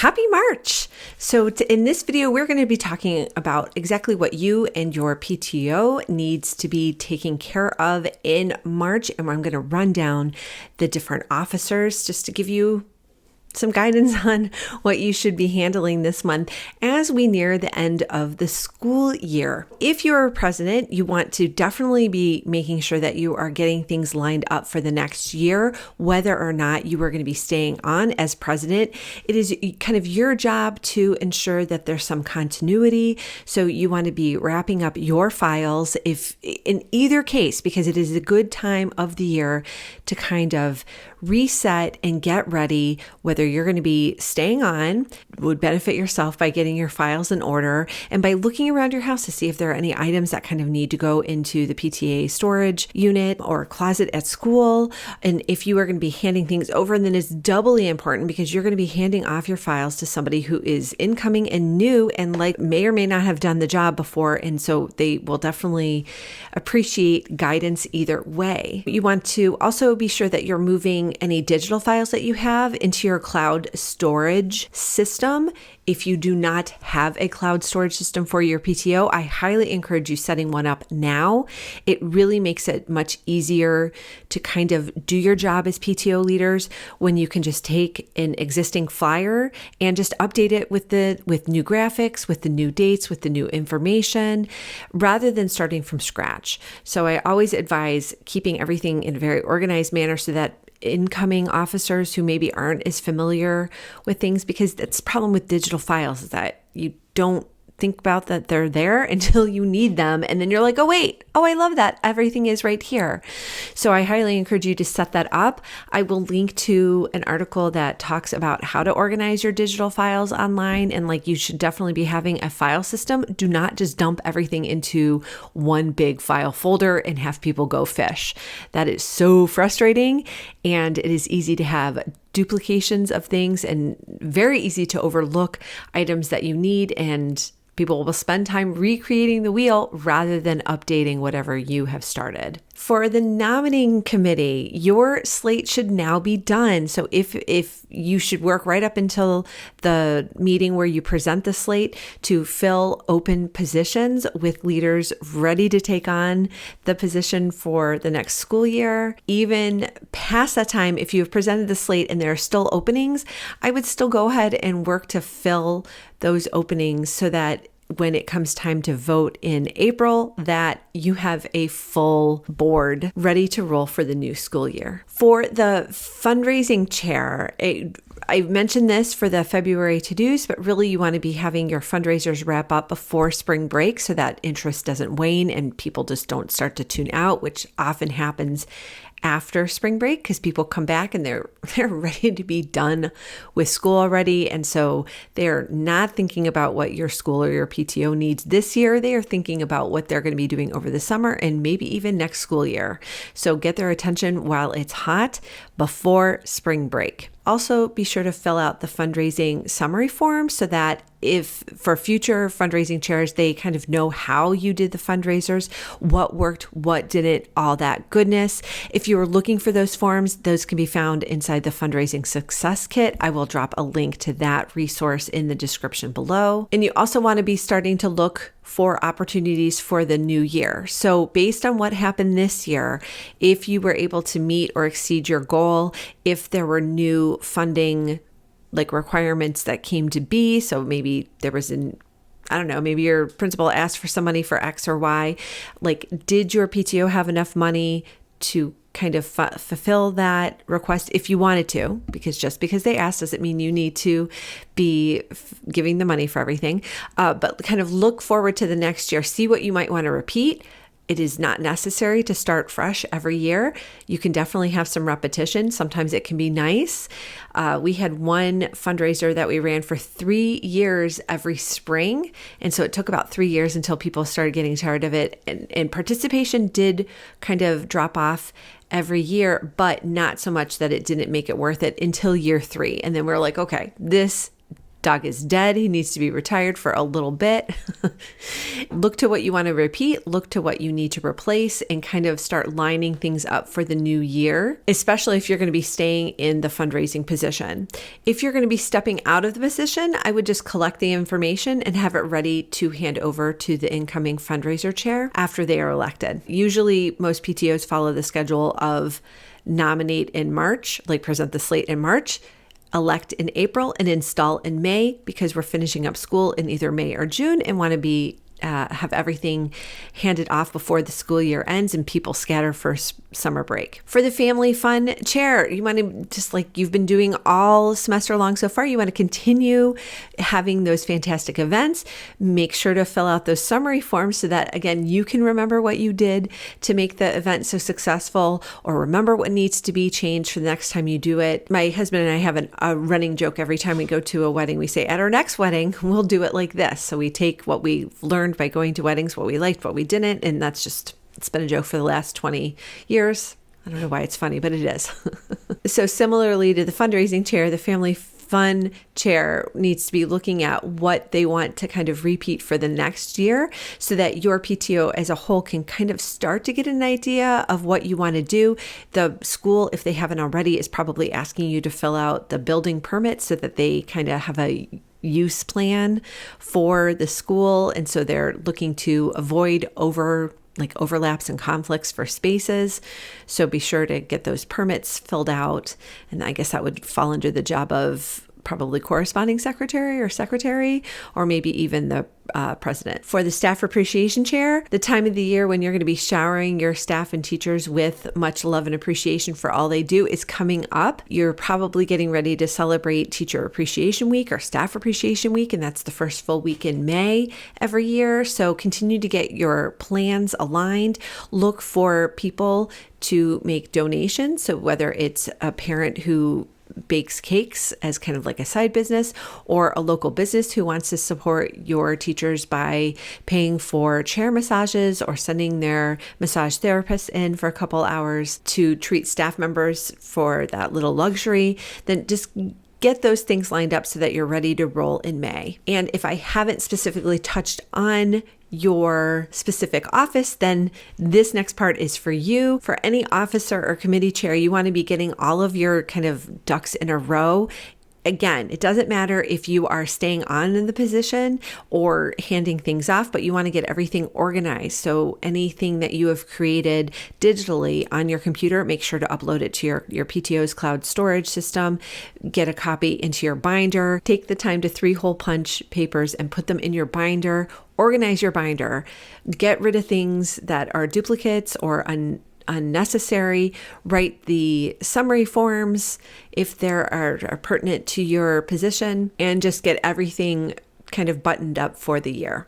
Happy March! So in this video, we're going to be talking about exactly what you and your PTO needs to be taking care of in March. And I'm going to run down the different officers just to give you some guidance on what you should be handling this month as we near the end of the school year. If you're a president, you want to definitely be making sure that you are getting things lined up for the next year, whether or not you are going to be staying on as president. It is kind of your job to ensure that there's some continuity. So you want to be wrapping up your files if in either case, because it is a good time of the year to kind of reset and get ready, whether you're going to be staying on, would benefit yourself by getting your files in order and by looking around your house to see if there are any items that kind of need to go into the PTA storage unit or closet at school. And if you are going to be handing things over, then it's doubly important because you're going to be handing off your files to somebody who is incoming and new and may or may not have done the job before. And so they will definitely appreciate guidance either way. You want to also be sure that you're moving any digital files that you have into your cloud storage system. If you do not have a cloud storage system for your PTO, I highly encourage you setting one up now. It really makes it much easier to kind of do your job as PTO leaders when you can just take an existing flyer and just update it with new graphics, with the new dates, with the new information, rather than starting from scratch. So I always advise keeping everything in a very organized manner so that incoming officers who maybe aren't as familiar with things, because that's the problem with digital files is that you don't think about that they're there until you need them. And then you're like, oh, I love that. Everything is right here. So I highly encourage you to set that up. I will link to an article that talks about how to organize your digital files online. And you should definitely be having a file system. Do not just dump everything into one big file folder and have people go fish. That is so frustrating. And it is easy to have duplications of things and very easy to overlook items that you need, and people will spend time recreating the wheel rather than updating whatever you have started. For the nominating committee, your slate should now be done. So if you should work right up until the meeting where you present the slate to fill open positions with leaders ready to take on the position for the next school year. Even past that time, if you have presented the slate and there are still openings, I would still go ahead and work to fill those openings so that when it comes time to vote in April, that you have a full board ready to roll for the new school year. For the fundraising chair, I mentioned this for the February to-dos, but really you want to be having your fundraisers wrap up before spring break so that interest doesn't wane and people just don't start to tune out, which often happens after spring break because people come back and they're ready to be done with school already. And so they're not thinking about what your school or your PTO needs this year. They are thinking about what they're going to be doing over the summer and maybe even next school year. So get their attention while it's hot before spring break. Also, be sure to fill out the fundraising summary form so that if for future fundraising chairs, they kind of know how you did the fundraisers, what worked, what didn't, all that goodness. If you are looking for those forms, those can be found inside the Fundraising Success Kit. I will drop a link to that resource in the description below. And you also want to be starting to look for opportunities for the new year. So based on what happened this year, if you were able to meet or exceed your goal, if there were new funding requirements that came to be, so maybe there was maybe your principal asked for some money for X or Y, did your PTO have enough money to kind of fulfill that request if you wanted to, because just because they asked doesn't mean you need to be giving the money for everything, but kind of look forward to the next year, see what you might want to repeat. It is not necessary to start fresh every year. You can definitely have some repetition. Sometimes it can be nice. We had one fundraiser that we ran for 3 years every spring. And so it took about 3 years until people started getting tired of it. And participation did kind of drop off every year, but not so much that it didn't make it worth it until year 3. And then we're like, okay, this dog is dead. He needs to be retired for a little bit. Look to what you want to repeat, look to what you need to replace, and kind of start lining things up for the new year, especially if you're going to be staying in the fundraising position. If you're going to be stepping out of the position, I would just collect the information and have it ready to hand over to the incoming fundraiser chair after they are elected. Usually most PTOs follow the schedule of nominate in March, like present the slate in March, elect in April, and install in May, because we're finishing up school in either May or June and want to be have everything handed off before the school year ends and people scatter for summer break. For the family fun chair, you want to, just like you've been doing all semester long so far, you want to continue having those fantastic events. Make sure to fill out those summary forms so that, again, you can remember what you did to make the event so successful, or remember what needs to be changed for the next time you do it. My husband and I have a running joke every time we go to a wedding. We say, at our next wedding, we'll do it like this. So we take what we've learned by going to weddings, what we liked, what we didn't. And it's been a joke for the last 20 years. I don't know why it's funny, but it is. So similarly to the fundraising chair, the family fun chair needs to be looking at what they want to kind of repeat for the next year, so that your PTO as a whole can kind of start to get an idea of what you want to do. The school, if they haven't already, is probably asking you to fill out the building permit so that they kind of have a use plan for the school. And so they're looking to avoid overlaps and conflicts for spaces. So be sure to get those permits filled out. And I guess that would fall under the job of probably corresponding secretary, or maybe even the president. For the staff appreciation chair, the time of the year when you're going to be showering your staff and teachers with much love and appreciation for all they do is coming up. You're probably getting ready to celebrate Teacher Appreciation Week or Staff Appreciation Week, and that's the first full week in May every year. So continue to get your plans aligned. Look for people to make donations. So whether it's a parent who bakes cakes as kind of like a side business, or a local business who wants to support your teachers by paying for chair massages or sending their massage therapist in for a couple hours to treat staff members for that little luxury, then just get those things lined up so that you're ready to roll in May. And if I haven't specifically touched on your specific office, then this next part is for you. For any officer or committee chair, you want to be getting all of your kind of ducks in a row. Again, it doesn't matter if you are staying on in the position or handing things off, but you want to get everything organized. So anything that you have created digitally on your computer, make sure to upload it to your PTO's cloud storage system. Get a copy into your binder. Take the time to 3-hole punch papers and put them in your binder. Organize your binder. Get rid of things that are duplicates or unnecessary. Write the summary forms if there are pertinent to your position, and just get everything kind of buttoned up for the year.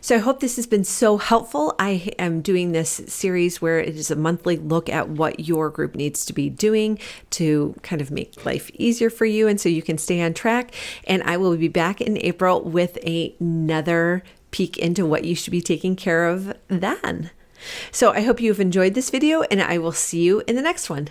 So I hope this has been so helpful. I am doing this series where it is a monthly look at what your group needs to be doing to kind of make life easier for you, and so you can stay on track. And I will be back in April with another peek into what you should be taking care of then. So I hope you've enjoyed this video, and I will see you in the next one.